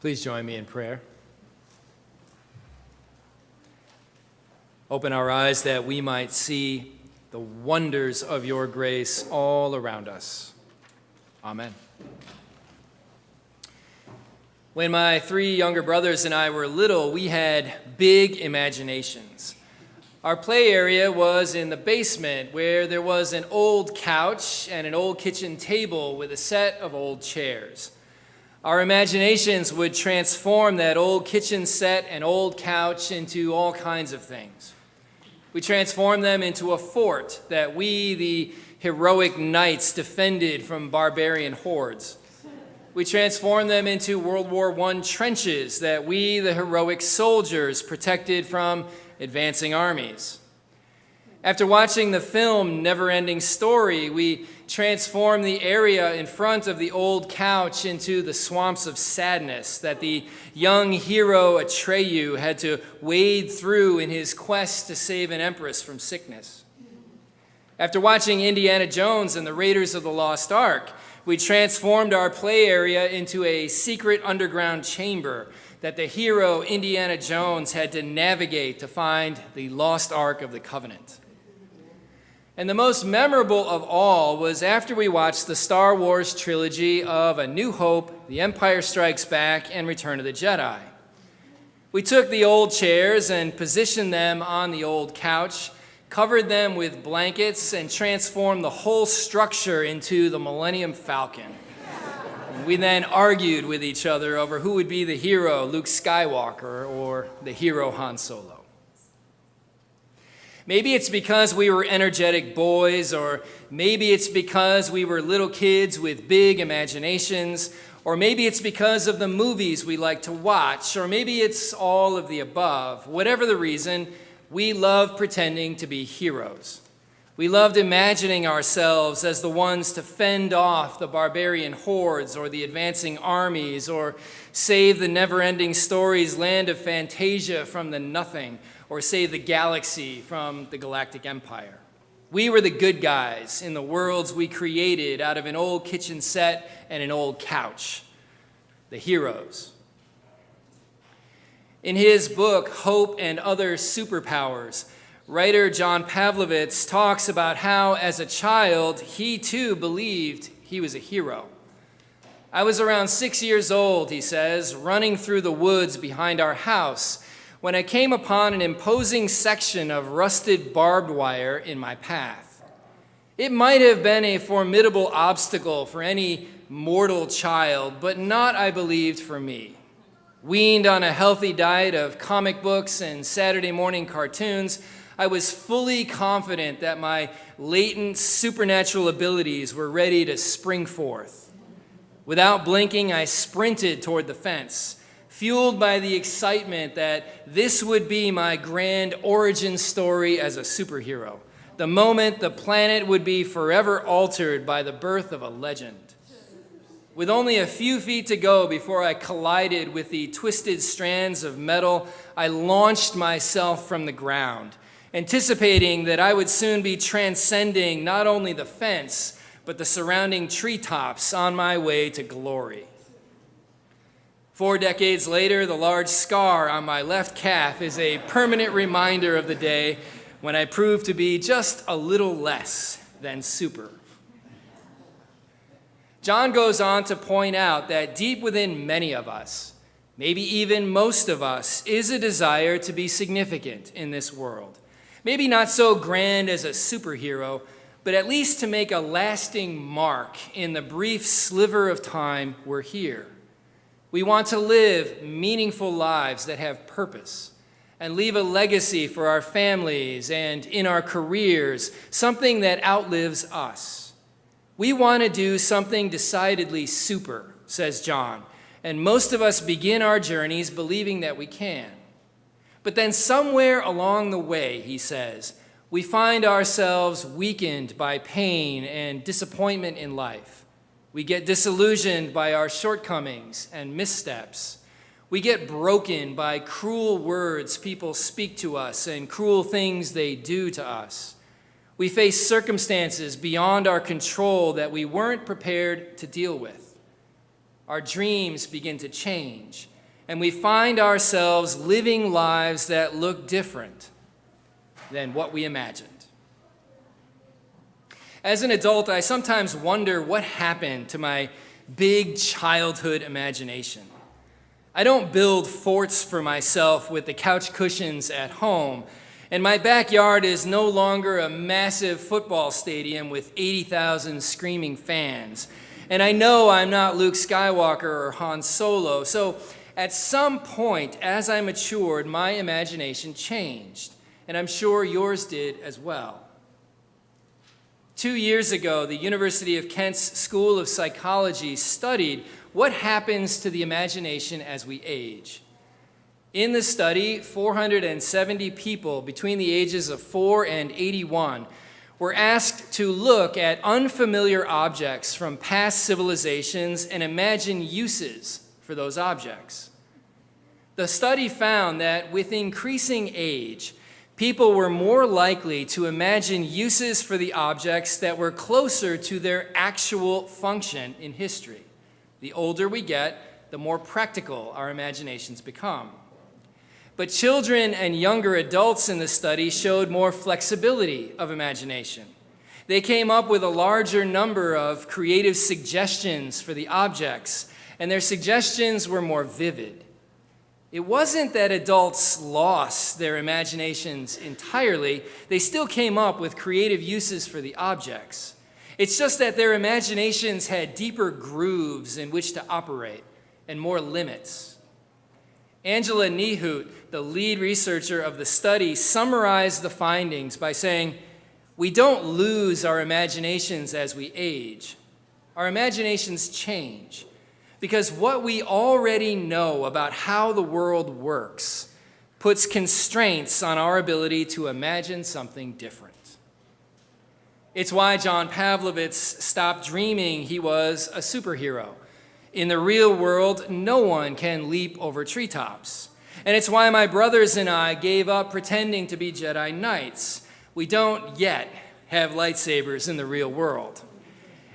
Please join me in prayer. Open our eyes that we might see the wonders of your grace all around us. Amen. When my three younger brothers and I were little, we had big imaginations. Our play area was in the basement, where there was an old couch and an old kitchen table with a set of old chairs. Our imaginations would transform that old kitchen set and old couch into all kinds of things. We transformed them into a fort that we, the heroic knights, defended from barbarian hordes. We transformed them into World War I trenches that we, the heroic soldiers, protected from advancing armies. After watching the film Never-Ending Story, we transformed the area in front of the old couch into the swamps of sadness that the young hero Atreyu had to wade through in his quest to save an empress from sickness. After watching Indiana Jones and the Raiders of the Lost Ark, we transformed our play area into a secret underground chamber that the hero Indiana Jones had to navigate to find the lost Ark of the Covenant. And the most memorable of all was after we watched the Star Wars trilogy of A New Hope, The Empire Strikes Back, and Return of the Jedi. We took the old chairs and positioned them on the old couch, covered them with blankets, and transformed the whole structure into the Millennium Falcon. We then argued with each other over who would be the hero, Luke Skywalker, or the hero, Han Solo. Maybe it's because we were energetic boys, or maybe it's because we were little kids with big imaginations, or maybe it's because of the movies we like to watch, or maybe it's all of the above. Whatever the reason, we love pretending to be heroes. We loved imagining ourselves as the ones to fend off the barbarian hordes or the advancing armies, or save the never-ending story's land of Fantasia from the nothing, or save the galaxy from the galactic empire. We were the good guys in the worlds we created out of an old kitchen set and an old couch, the heroes. In his book, Hope and Other Superpowers, writer John Pavlovitz talks about how, as a child, he too believed he was a hero. I was around 6 years old, he says, running through the woods behind our house when I came upon an imposing section of rusted barbed wire in my path. It might have been a formidable obstacle for any mortal child, but not, I believed, for me. Weaned on a healthy diet of comic books and Saturday morning cartoons, I was fully confident that my latent supernatural abilities were ready to spring forth. Without blinking, I sprinted toward the fence, fueled by the excitement that this would be my grand origin story as a superhero, the moment the planet would be forever altered by the birth of a legend. With only a few feet to go before I collided with the twisted strands of metal, I launched myself from the ground, anticipating that I would soon be transcending not only the fence, but the surrounding treetops on my way to glory. 4 decades later, the large scar on my left calf is a permanent reminder of the day when I proved to be just a little less than super. John goes on to point out that deep within many of us, maybe even most of us, is a desire to be significant in this world. Maybe not so grand as a superhero, but at least to make a lasting mark in the brief sliver of time we're here. We want to live meaningful lives that have purpose and leave a legacy for our families and in our careers, something that outlives us. We want to do something decidedly super, says John, and most of us begin our journeys believing that we can. But then somewhere along the way, he says, we find ourselves weakened by pain and disappointment in life. We get disillusioned by our shortcomings and missteps. We get broken by cruel words people speak to us and cruel things they do to us. We face circumstances beyond our control that we weren't prepared to deal with. our dreams begin to change, and we find ourselves living lives that look different than what we imagined. As an adult, I sometimes wonder what happened to my big childhood imagination. I don't build forts for myself with the couch cushions at home, and my backyard is no longer a massive football stadium with 80,000 screaming fans. And I know I'm not Luke Skywalker or Han Solo, so at some point as I matured, my imagination changed, and I'm sure yours did as well. 2 years ago, the University of Kent's School of Psychology studied what happens to the imagination as we age. In the study, 470 people between the ages of 4 and 81 were asked to look at unfamiliar objects from past civilizations and imagine uses for those objects. The study found that with increasing age, people were more likely to imagine uses for the objects that were closer to their actual function in history. The older we get, the more practical our imaginations become. But children and younger adults in the study showed more flexibility of imagination. They came up with a larger number of creative suggestions for the objects, and their suggestions were more vivid. It wasn't that adults lost their imaginations entirely. They still came up with creative uses for the objects. It's just that their imaginations had deeper grooves in which to operate and more limits. Angela Nehut, the lead researcher of the study, summarized the findings by saying, "We don't lose our imaginations as we age. Our imaginations change. Because what we already know about how the world works puts constraints on our ability to imagine something different." It's why John Pavlovitz stopped dreaming he was a superhero. In the real world, no one can leap over treetops. And it's why my brothers and I gave up pretending to be Jedi Knights. We don't yet have lightsabers in the real world.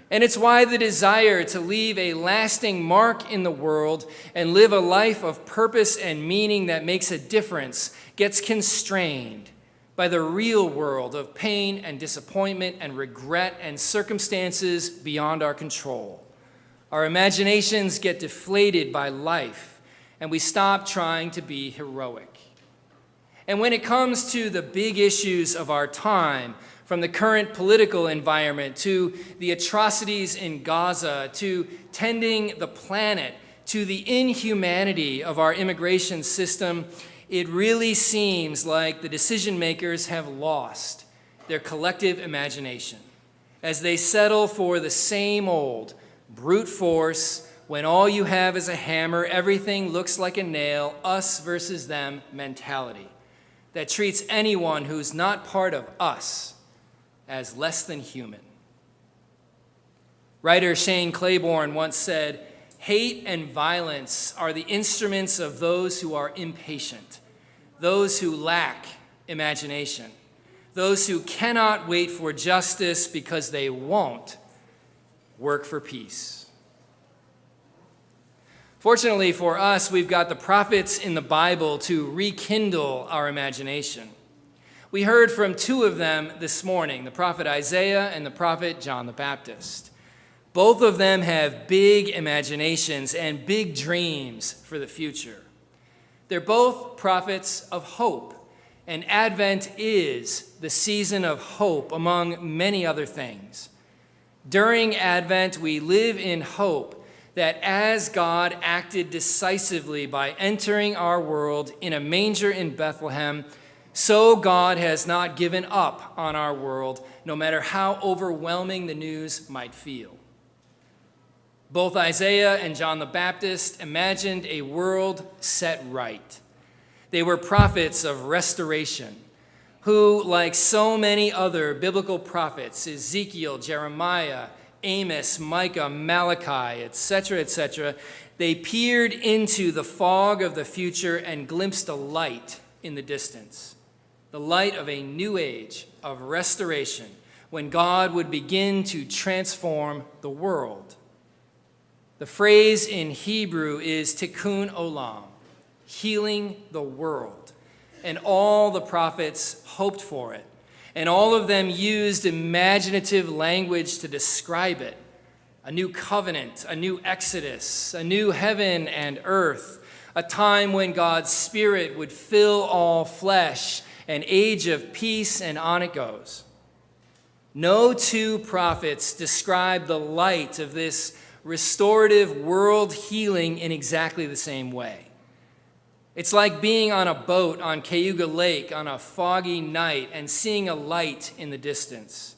And it's why the desire to leave a lasting mark in the world and live a life of purpose and meaning that makes a difference gets constrained by the real world of pain and disappointment and regret and circumstances beyond our control. Our imaginations get deflated by life, and we stop trying to be heroic. And when it comes to the big issues of our time, from the current political environment to the atrocities in Gaza, to tending the planet, to the inhumanity of our immigration system, it really seems like the decision makers have lost their collective imagination as they settle for the same old brute force, when all you have is a hammer, everything looks like a nail, us versus them mentality that treats anyone who's not part of us as less than human. Writer Shane Claiborne once said, "Hate and violence are the instruments of those who are impatient, those who lack imagination, those who cannot wait for justice because they won't work for peace." Fortunately for us, we've got the prophets in the Bible to rekindle our imagination. We heard from two of them this morning, the prophet Isaiah and the prophet John the Baptist. Both of them have big imaginations and big dreams for the future. They're both prophets of hope, and Advent is the season of hope among many other things. During Advent, we live in hope that as God acted decisively by entering our world in a manger in Bethlehem, so God has not given up on our world, no matter how overwhelming the news might feel. Both Isaiah and John the Baptist imagined a world set right. They were prophets of restoration, who, like so many other biblical prophets, Ezekiel, Jeremiah, Amos, Micah, Malachi, etc., they peered into the fog of the future and glimpsed a light in the distance. The light of a new age of restoration when God would begin to transform the world. The The phrase in Hebrew is tikkun olam, healing the world. And all the prophets hoped for it. And all of them used imaginative language to describe it. A new covenant, a new exodus, a new heaven and earth, a time when God's Spirit would fill all flesh, an age of peace, and on it goes. No two prophets describe the light of this restorative world healing in exactly the same way. It's like being on a boat on Cayuga Lake on a foggy night and seeing a light in the distance.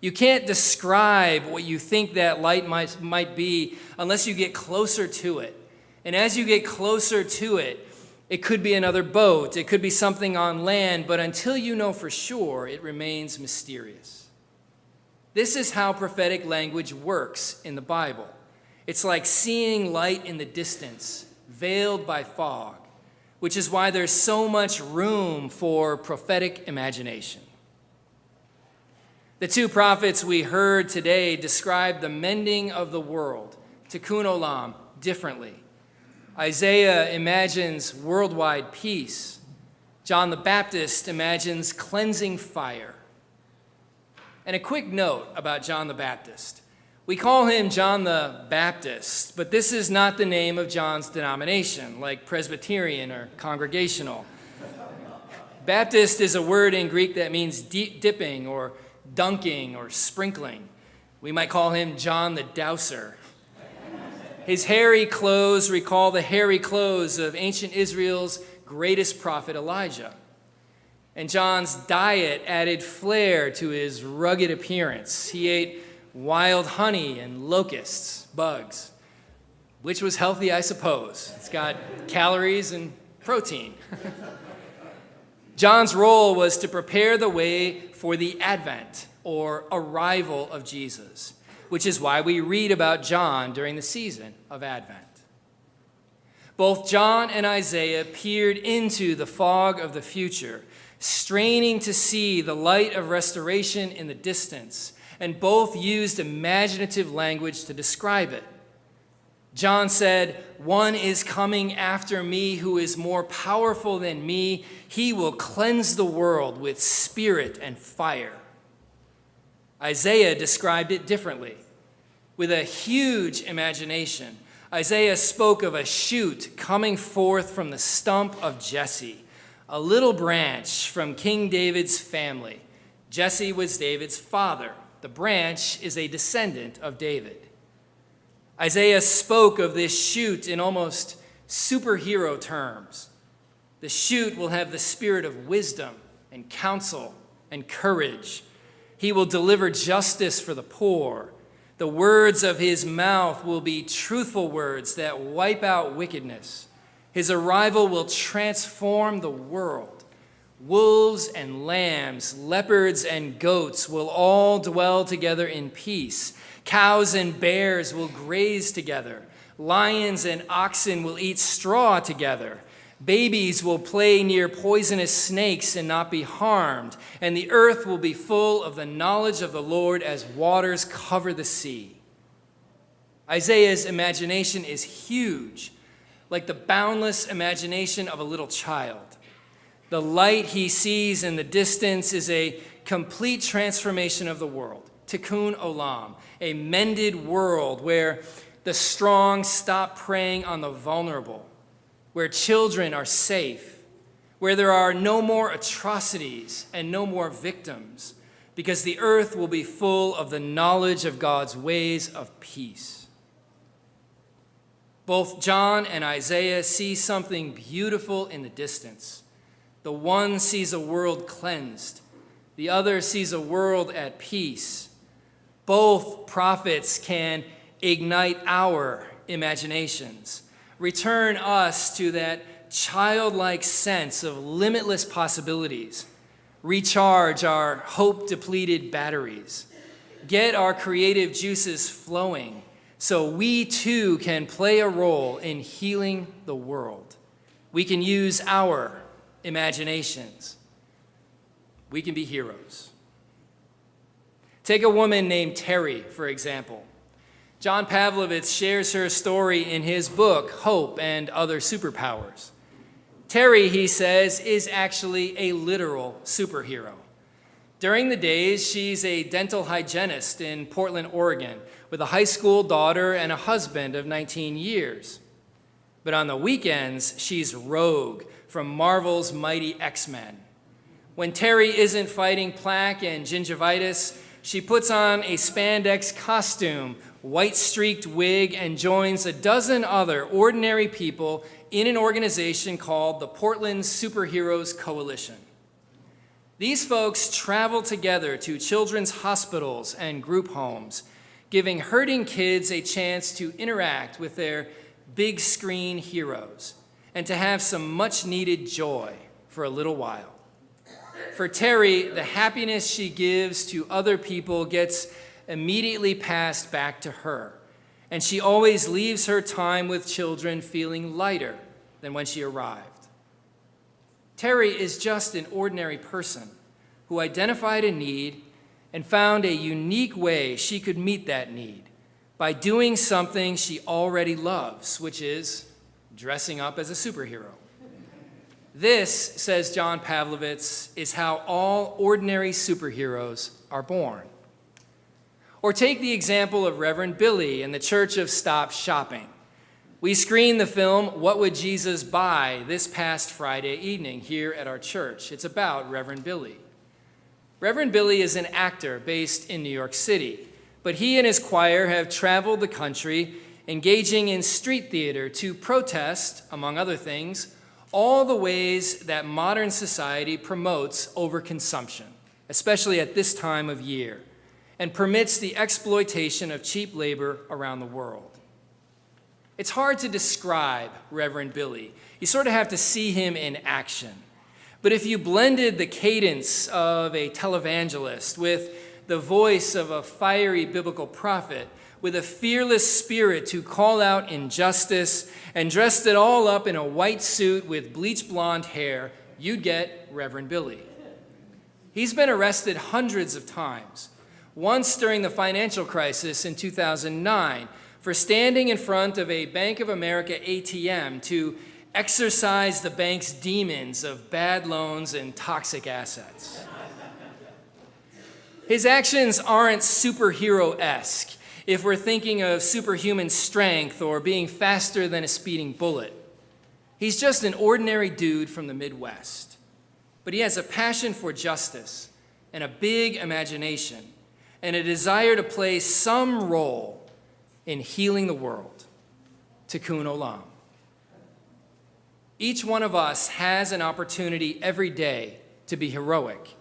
You can't describe what you think that light might be unless you get closer to it. And as you get closer to it, it could be another boat, it could be something on land, but until you know for sure, it remains mysterious. This is how prophetic language works in the Bible. It's like seeing light in the distance, veiled by fog, which is why there's so much room for prophetic imagination. The two prophets we heard today describe the mending of the world, tikkun olam, differently. Isaiah imagines worldwide peace. John the Baptist imagines cleansing fire. And a quick note about John the Baptist. We call him John the Baptist, but this is not the name of John's denomination, like Presbyterian or Congregational. Baptist is a word in Greek that means dipping or dunking or sprinkling. We might call him John the Douser. His hairy clothes recall the hairy clothes of ancient Israel's greatest prophet Elijah. And John's diet added flair to his rugged appearance. He ate wild honey and locusts, bugs, which was healthy, I suppose. It's got calories and protein. John's role was to prepare the way for the advent or arrival of Jesus, which is why we read about John during the season of Advent. Both John and Isaiah peered into the fog of the future, straining to see the light of restoration in the distance, and both used imaginative language to describe it. John said, "One is coming after me who is more powerful than me. He will cleanse the world with spirit and fire." Isaiah described it differently. With a huge imagination, Isaiah spoke of a shoot coming forth from the stump of Jesse, a little branch from King David's family. Jesse was David's father. The branch is a descendant of David. Isaiah spoke of this shoot in almost superhero terms. The shoot will have the spirit of wisdom and counsel and courage. He will deliver justice for the poor. The words of his mouth will be truthful words that wipe out wickedness. His arrival will transform the world. Wolves and lambs, leopards and goats will all dwell together in peace. Cows and bears will graze together. Lions and oxen will eat straw together. Babies will play near poisonous snakes and not be harmed. And the earth will be full of the knowledge of the Lord as waters cover the sea. Isaiah's imagination is huge, like the boundless imagination of a little child. The light he sees in the distance is a complete transformation of the world, tikkun olam, a mended world where the strong stop preying on the vulnerable, where children are safe, where there are no more atrocities and no more victims, because the earth will be full of the knowledge of God's ways of peace. Both John and Isaiah see something beautiful in the distance. The one sees a world cleansed. The other sees a world at peace. Both prophets can ignite our imaginations, return us to that childlike sense of limitless possibilities, recharge our hope-depleted batteries, get our creative juices flowing so we too can play a role in healing the world. We can use our imaginations. We can be heroes. Take a woman named Terry, for example. John Pavlovitz shares her story in his book, Hope and Other Superpowers. Terry, he says, is actually a literal superhero. During the days, she's a dental hygienist in Portland, Oregon, with a high school daughter and a husband of 19 years. But on the weekends, she's Rogue from Marvel's Mighty X-Men. When Terry isn't fighting plaque and gingivitis, she puts on a spandex costume, white-streaked wig, and joins a dozen other ordinary people in an organization called the Portland Superheroes Coalition. These folks travel together to children's hospitals and group homes, giving hurting kids a chance to interact with their big screen heroes and to have some much-needed joy for a little while. For Terry, the happiness she gives to other people gets immediately passed back to her, and she always leaves her time with children feeling lighter than when she arrived. Terry is just an ordinary person who identified a need and found a unique way she could meet that need by doing something she already loves, which is dressing up as a superhero. This, says John Pavlovitz, is how all ordinary superheroes are born. Or take the example of Reverend Billy and the Church of Stop Shopping. We screened the film, What Would Jesus Buy, this past Friday evening here at our church. It's about Reverend Billy. Reverend Billy is an actor based in New York City, but he and his choir have traveled the country engaging in street theater to protest, among other things, all the ways that modern society promotes overconsumption, especially at this time of year, and permits the exploitation of cheap labor around the world. It's hard to describe Reverend Billy. You sort of have to see him in action. But if you blended the cadence of a televangelist with the voice of a fiery biblical prophet, with a fearless spirit to call out injustice, and dressed it all up in a white suit with bleach blonde hair, you'd get Reverend Billy. He's been arrested hundreds of times, once during the financial crisis in 2009 for standing in front of a Bank of America ATM to exorcise the bank's demons of bad loans and toxic assets. His actions aren't superhero-esque if we're thinking of superhuman strength or being faster than a speeding bullet. He's just an ordinary dude from the Midwest, but he has a passion for justice and a big imagination and a desire to play some role in healing the world. Tikkun Olam. Each one of us has an opportunity every day to be heroic,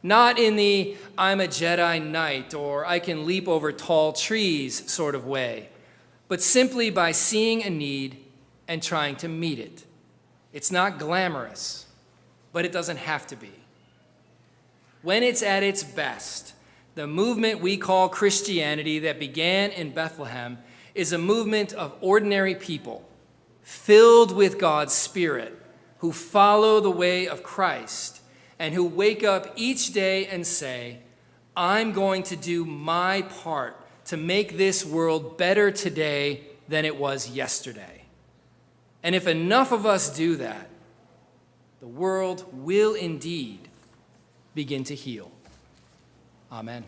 not in the I'm a Jedi Knight or I can leap over tall trees sort of way, but simply by seeing a need and trying to meet it. It's not glamorous, but it doesn't have to be. When it's at its best, the movement we call Christianity that began in Bethlehem is a movement of ordinary people filled with God's Spirit who follow the way of Christ and who wake up each day and say, I'm going to do my part to make this world better today than it was yesterday. And if enough of us do that, the world will indeed begin to heal. Amen.